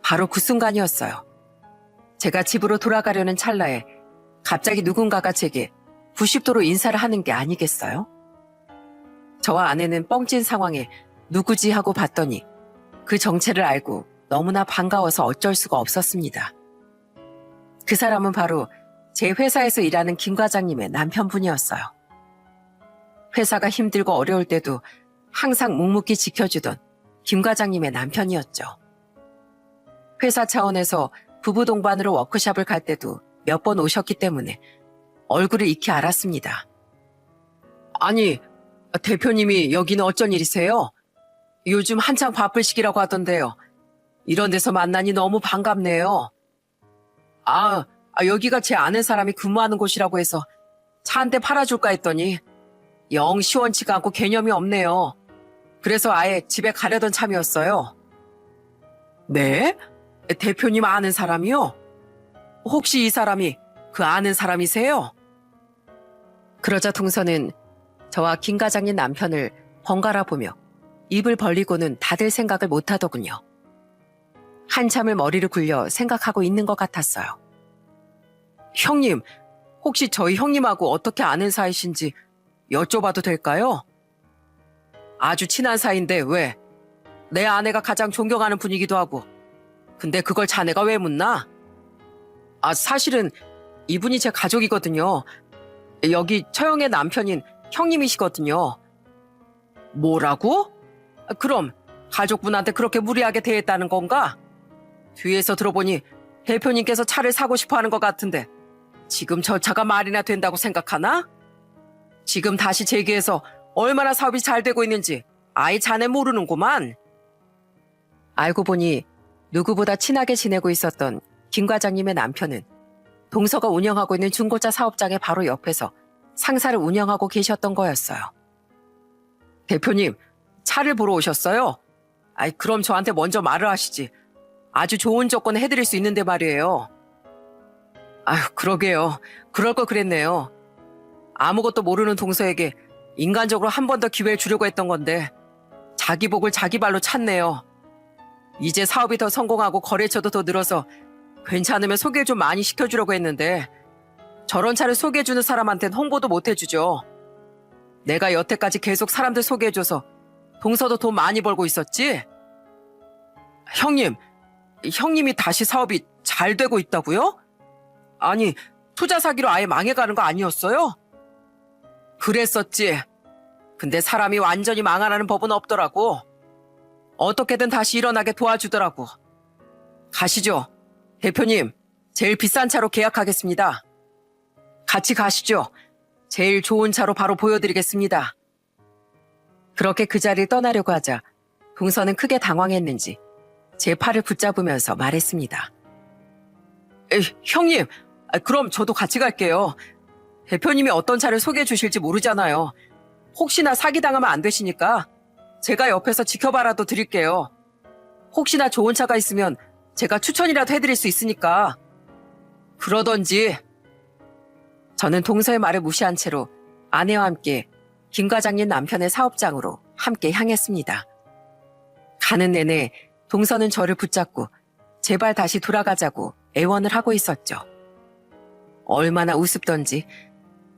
바로 그 순간이었어요. 제가 집으로 돌아가려는 찰나에 갑자기 누군가가 제게 90도로 인사를 하는 게 아니겠어요? 저와 아내는 뻥찐 상황에 누구지 하고 봤더니 그 정체를 알고 너무나 반가워서 어쩔 수가 없었습니다. 그 사람은 바로 제 회사에서 일하는 김 과장님의 남편분이었어요. 회사가 힘들고 어려울 때도 항상 묵묵히 지켜주던 김 과장님의 남편이었죠. 회사 차원에서 부부 동반으로 워크숍을 갈 때도 몇 번 오셨기 때문에 얼굴을 익히 알았습니다. 아니, 대표님이 여기는 어쩐 일이세요? 요즘 한창 바쁠 시기라고 하던데요. 이런 데서 만나니 너무 반갑네요. 여기가 제 아는 사람이 근무하는 곳이라고 해서 차 한 대 팔아줄까 했더니 영 시원치가 않고 개념이 없네요. 그래서 아예 집에 가려던 참이었어요. 네? 대표님 아는 사람이요? 혹시 이 사람이 그 아는 사람이세요? 그러자 동서는 저와 김 과장님 남편을 번갈아 보며 입을 벌리고는 다들 생각을 못하더군요. 한참을 머리를 굴려 생각하고 있는 것 같았어요. 형님, 혹시 저희 형님하고 어떻게 아는 사이신지 여쭤봐도 될까요? 아주 친한 사이인데 왜? 내 아내가 가장 존경하는 분이기도 하고. 근데 그걸 자네가 왜 묻나? 사실은 이분이 제 가족이거든요. 여기 처형의 남편인 형님이시거든요. 뭐라고? 그럼 가족분한테 그렇게 무리하게 대했다는 건가? 뒤에서 들어보니 대표님께서 차를 사고 싶어 하는 것 같은데 지금 저 차가 말이나 된다고 생각하나? 지금 다시 재기해서 얼마나 사업이 잘 되고 있는지 아예 자네 모르는구만. 알고 보니 누구보다 친하게 지내고 있었던 김 과장님의 남편은 동서가 운영하고 있는 중고차 사업장의 바로 옆에서 상사를 운영하고 계셨던 거였어요. 대표님, 차를 보러 오셨어요? 그럼 저한테 먼저 말을 하시지. 아주 좋은 조건에 해드릴 수 있는데 말이에요. 그러게요. 그럴 걸 그랬네요. 아무것도 모르는 동서에게 인간적으로 한 번 더 기회를 주려고 했던 건데 자기 복을 자기 발로 찼네요. 이제 사업이 더 성공하고 거래처도 더 늘어서 괜찮으면 소개를 좀 많이 시켜주려고 했는데 저런 차를 소개해주는 사람한텐 홍보도 못 해주죠. 내가 여태까지 계속 사람들 소개해줘서 동서도 돈 많이 벌고 있었지? 형님이 다시 사업이 잘 되고 있다고요? 아니, 투자 사기로 아예 망해가는 거 아니었어요? 그랬었지. 근데 사람이 완전히 망하라는 법은 없더라고. 어떻게든 다시 일어나게 도와주더라고. 가시죠. 대표님, 제일 비싼 차로 계약하겠습니다. 같이 가시죠. 제일 좋은 차로 바로 보여드리겠습니다. 그렇게 그 자리를 떠나려고 하자 동서는 크게 당황했는지 제 팔을 붙잡으면서 말했습니다. 형님, 그럼 저도 같이 갈게요. 대표님이 어떤 차를 소개해 주실지 모르잖아요. 혹시나 사기당하면 안 되시니까 제가 옆에서 지켜봐라도 드릴게요. 혹시나 좋은 차가 있으면 제가 추천이라도 해드릴 수 있으니까. 그러던지. 저는 동서의 말을 무시한 채로 아내와 함께 김 과장님 남편의 사업장으로 함께 향했습니다. 가는 내내 동서는 저를 붙잡고 제발 다시 돌아가자고 애원을 하고 있었죠. 얼마나 우습던지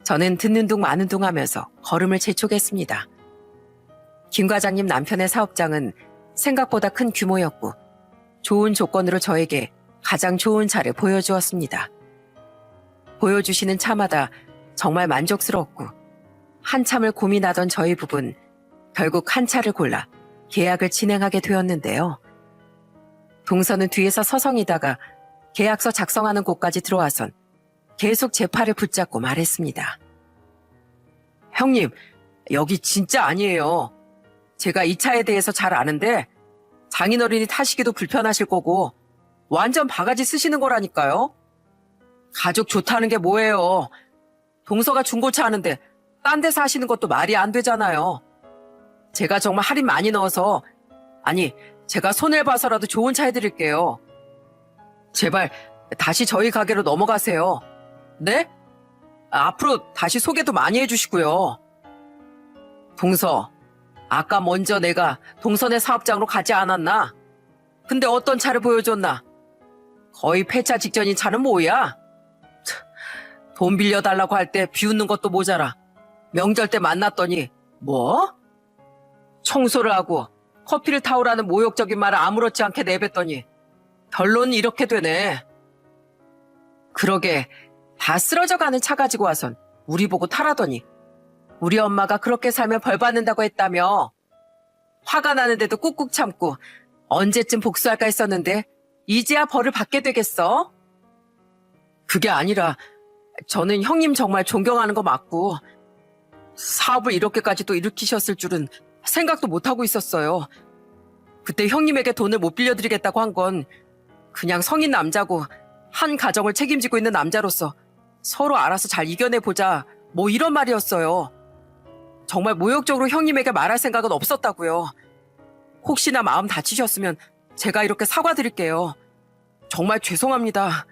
저는 듣는 둥 마는 둥 하면서 걸음을 재촉했습니다. 김 과장님 남편의 사업장은 생각보다 큰 규모였고 좋은 조건으로 저에게 가장 좋은 차를 보여주었습니다. 보여주시는 차마다 정말 만족스러웠고 한참을 고민하던 저희 부부는 결국 한 차를 골라 계약을 진행하게 되었는데요. 동서는 뒤에서 서성이다가 계약서 작성하는 곳까지 들어와선 계속 제 팔을 붙잡고 말했습니다. 형님, 여기 진짜 아니에요. 제가 이 차에 대해서 잘 아는데 장인어른이 타시기도 불편하실 거고 완전 바가지 쓰시는 거라니까요. 가족 좋다는 게 뭐예요. 동서가 중고차 하는데 딴 데서 하시는 것도 말이 안 되잖아요. 제가 정말 할인 많이 넣어서 제가 손을 봐서라도 좋은 차 해드릴게요. 제발 다시 저희 가게로 넘어가세요. 네? 앞으로 다시 소개도 많이 해주시고요. 동서, 아까 먼저 내가 동선의 사업장으로 가지 않았나? 근데 어떤 차를 보여줬나? 거의 폐차 직전인 차는 뭐야? 돈 빌려달라고 할 때 비웃는 것도 모자라. 명절 때 만났더니 뭐? 청소를 하고 커피를 타오라는 모욕적인 말을 아무렇지 않게 내뱉더니 결론은 이렇게 되네. 그러게 다 쓰러져가는 차 가지고 와선 우리 보고 타라더니 우리 엄마가 그렇게 살면 벌 받는다고 했다며. 화가 나는데도 꾹꾹 참고 언제쯤 복수할까 했었는데 이제야 벌을 받게 되겠어? 그게 아니라 저는 형님 정말 존경하는 거 맞고 사업을 이렇게까지 또 일으키셨을 줄은 생각도 못하고 있었어요. 그때 형님에게 돈을 못 빌려드리겠다고 한 건 그냥 성인 남자고 한 가정을 책임지고 있는 남자로서 서로 알아서 잘 이겨내보자 뭐 이런 말이었어요. 정말 모욕적으로 형님에게 말할 생각은 없었다고요. 혹시나 마음 다치셨으면 제가 이렇게 사과드릴게요. 정말 죄송합니다.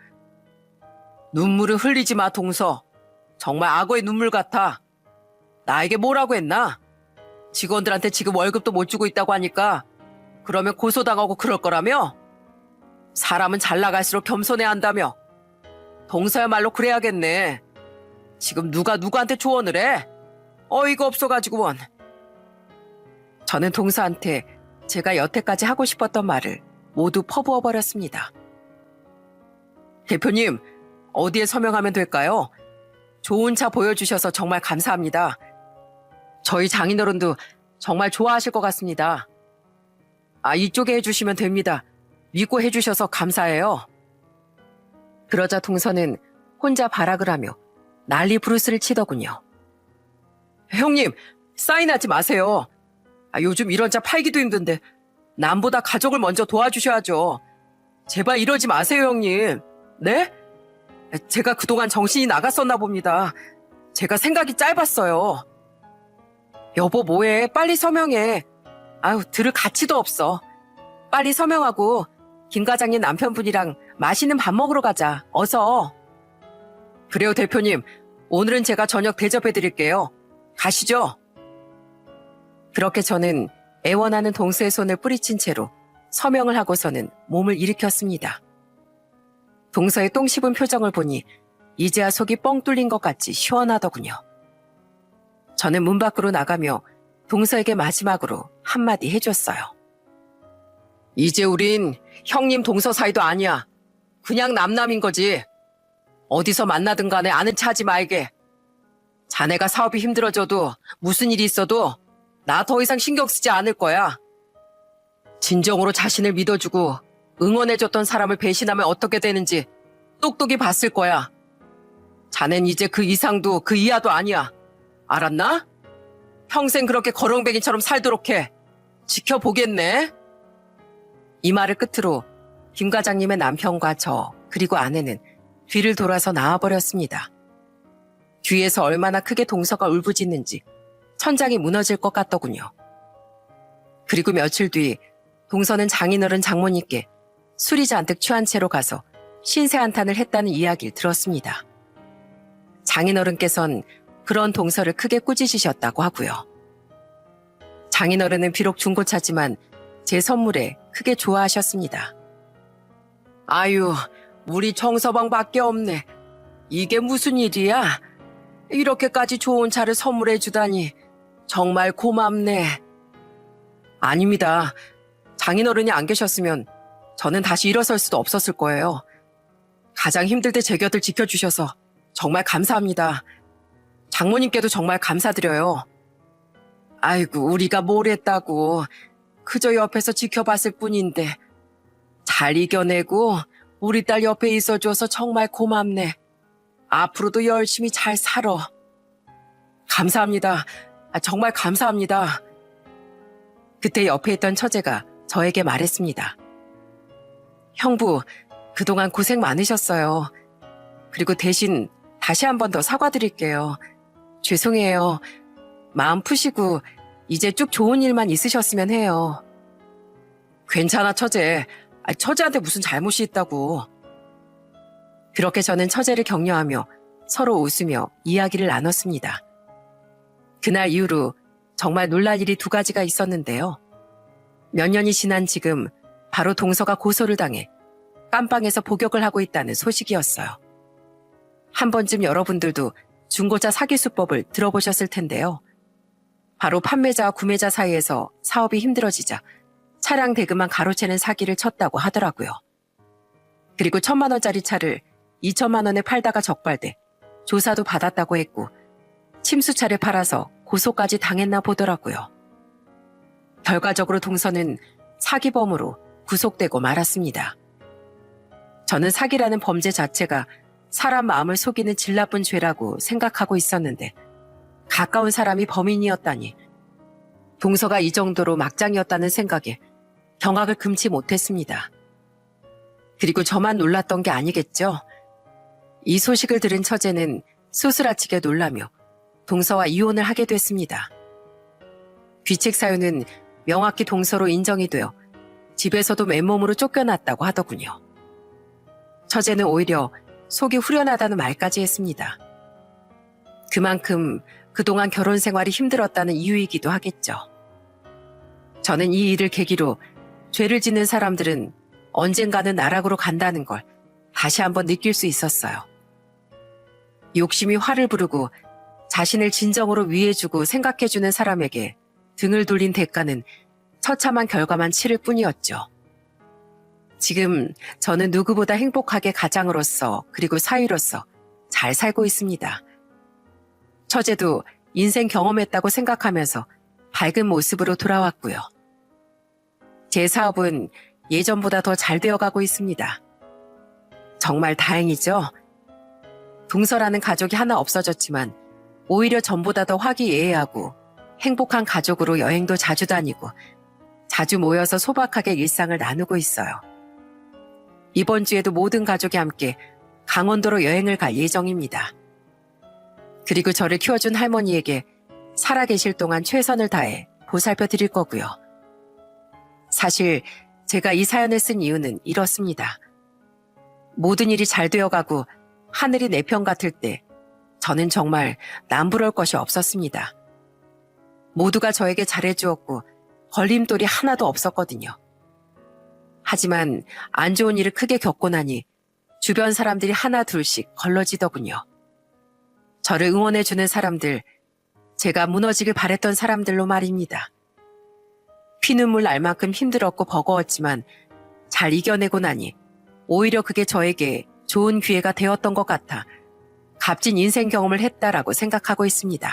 눈물을 흘리지 마, 동서. 정말 악어의 눈물 같아. 나에게 뭐라고 했나? 직원들한테 지금 월급도 못 주고 있다고 하니까 그러면 고소당하고 그럴 거라며? 사람은 잘 나갈수록 겸손해야 한다며. 동서야말로 그래야겠네. 지금 누가 누구한테 조언을 해? 어이가 없어가지고 원. 저는 동서한테 제가 여태까지 하고 싶었던 말을 모두 퍼부어 버렸습니다. 대표님, 어디에 서명하면 될까요? 좋은 차 보여주셔서 정말 감사합니다. 저희 장인어른도 정말 좋아하실 것 같습니다. 이쪽에 해주시면 됩니다. 믿고 해주셔서 감사해요. 그러자 동서는 혼자 발악을 하며 난리 부르스를 치더군요. 형님, 사인하지 마세요. 요즘 이런 차 팔기도 힘든데 남보다 가족을 먼저 도와주셔야죠. 제발 이러지 마세요, 형님. 네? 제가 그동안 정신이 나갔었나 봅니다. 제가 생각이 짧았어요. 여보 뭐해? 빨리 서명해. 들을 가치도 없어. 빨리 서명하고 김 과장님 남편분이랑 맛있는 밥 먹으러 가자. 어서. 그래요, 대표님. 오늘은 제가 저녁 대접해드릴게요. 가시죠. 그렇게 저는 애원하는 동서의 손을 뿌리친 채로 서명을 하고서는 몸을 일으켰습니다. 동서의 똥 씹은 표정을 보니 이제야 속이 뻥 뚫린 것 같이 시원하더군요. 저는 문 밖으로 나가며 동서에게 마지막으로 한마디 해줬어요. 이제 우린 형님 동서 사이도 아니야. 그냥 남남인 거지. 어디서 만나든 간에 아는 체 하지 말게. 자네가 사업이 힘들어져도 무슨 일이 있어도 나 더 이상 신경 쓰지 않을 거야. 진정으로 자신을 믿어주고 응원해줬던 사람을 배신하면 어떻게 되는지 똑똑히 봤을 거야. 자넨 이제 그 이상도 그 이하도 아니야. 알았나? 평생 그렇게 거렁뱅이처럼 살도록 해. 지켜보겠네. 이 말을 끝으로 김 과장님의 남편과 저 그리고 아내는 뒤를 돌아서 나와버렸습니다. 뒤에서 얼마나 크게 동서가 울부짖는지 천장이 무너질 것 같더군요. 그리고 며칠 뒤 동서는 장인어른 장모님께 술이 잔뜩 취한 채로 가서 신세 한탄을 했다는 이야기를 들었습니다. 장인어른께선 그런 동서를 크게 꾸짖으셨다고 하고요. 장인어른은 비록 중고차지만 제 선물에 크게 좋아하셨습니다. 아유, 우리 정서방밖에 없네. 이게 무슨 일이야? 이렇게까지 좋은 차를 선물해 주다니 정말 고맙네. 아닙니다. 장인어른이 안 계셨으면 저는 다시 일어설 수도 없었을 거예요. 가장 힘들 때 제 곁을 지켜주셔서 정말 감사합니다. 장모님께도 정말 감사드려요. 아이고, 우리가 뭘 했다고. 그저 옆에서 지켜봤을 뿐인데 잘 이겨내고 우리 딸 옆에 있어줘서 정말 고맙네. 앞으로도 열심히 잘 살아. 감사합니다. 정말 감사합니다. 그때 옆에 있던 처제가 저에게 말했습니다. 형부, 그동안 고생 많으셨어요. 그리고 대신 다시 한 번 더 사과드릴게요. 죄송해요. 마음 푸시고 이제 쭉 좋은 일만 있으셨으면 해요. 괜찮아, 처제. 처제한테 무슨 잘못이 있다고. 그렇게 저는 처제를 격려하며 서로 웃으며 이야기를 나눴습니다. 그날 이후로 정말 놀랄 일이 두 가지가 있었는데요. 몇 년이 지난 지금 바로 동서가 고소를 당해 깜빵에서 복역을 하고 있다는 소식이었어요. 한 번쯤 여러분들도 중고차 사기 수법을 들어보셨을 텐데요. 바로 판매자와 구매자 사이에서 사업이 힘들어지자 차량 대금만 가로채는 사기를 쳤다고 하더라고요. 그리고 1,000만 원짜리 차를 2천만 원에 팔다가 적발돼 조사도 받았다고 했고 침수차를 팔아서 고소까지 당했나 보더라고요. 결과적으로 동서는 사기범으로 구속되고 말았습니다. 저는 사기라는 범죄 자체가 사람 마음을 속이는 질 나쁜 죄라고 생각하고 있었는데 가까운 사람이 범인이었다니 동서가 이 정도로 막장이었다는 생각에 경악을 금치 못했습니다. 그리고 저만 놀랐던 게 아니겠죠. 이 소식을 들은 처제는 소스라치게 놀라며 동서와 이혼을 하게 됐습니다. 귀책 사유는 명확히 동서로 인정이 되어 집에서도 맨몸으로 쫓겨났다고 하더군요. 처제는 오히려 속이 후련하다는 말까지 했습니다. 그만큼 그동안 결혼 생활이 힘들었다는 이유이기도 하겠죠. 저는 이 일을 계기로 죄를 짓는 사람들은 언젠가는 나락으로 간다는 걸 다시 한번 느낄 수 있었어요. 욕심이 화를 부르고 자신을 진정으로 위해주고 생각해주는 사람에게 등을 돌린 대가는 처참한 결과만 치를 뿐이었죠. 지금 저는 누구보다 행복하게 가장으로서 그리고 사위로서 잘 살고 있습니다. 처제도 인생 경험했다고 생각하면서 밝은 모습으로 돌아왔고요. 제 사업은 예전보다 더 잘 되어가고 있습니다. 정말 다행이죠. 동서라는 가족이 하나 없어졌지만 오히려 전보다 더 화기애애하고 행복한 가족으로 여행도 자주 다니고 자주 모여서 소박하게 일상을 나누고 있어요. 이번 주에도 모든 가족이 함께 강원도로 여행을 갈 예정입니다. 그리고 저를 키워준 할머니에게 살아계실 동안 최선을 다해 보살펴 드릴 거고요. 사실 제가 이 사연을 쓴 이유는 이렇습니다. 모든 일이 잘 되어가고 하늘이 내 편 같을 때 저는 정말 남부러울 것이 없었습니다. 모두가 저에게 잘해주었고 걸림돌이 하나도 없었거든요. 하지만 안 좋은 일을 크게 겪고 나니 주변 사람들이 하나 둘씩 걸러지더군요. 저를 응원해주는 사람들, 제가 무너지길 바랬던 사람들로 말입니다. 피눈물 날 만큼 힘들었고 버거웠지만 잘 이겨내고 나니 오히려 그게 저에게 좋은 기회가 되었던 것 같아 값진 인생 경험을 했다라고 생각하고 있습니다.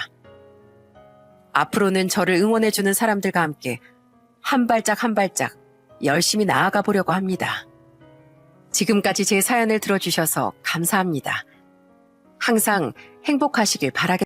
앞으로는 저를 응원해주는 사람들과 함께 한 발짝 한 발짝 열심히 나아가 보려고 합니다. 지금까지 제 사연을 들어주셔서 감사합니다. 항상 행복하시길 바라겠습니다.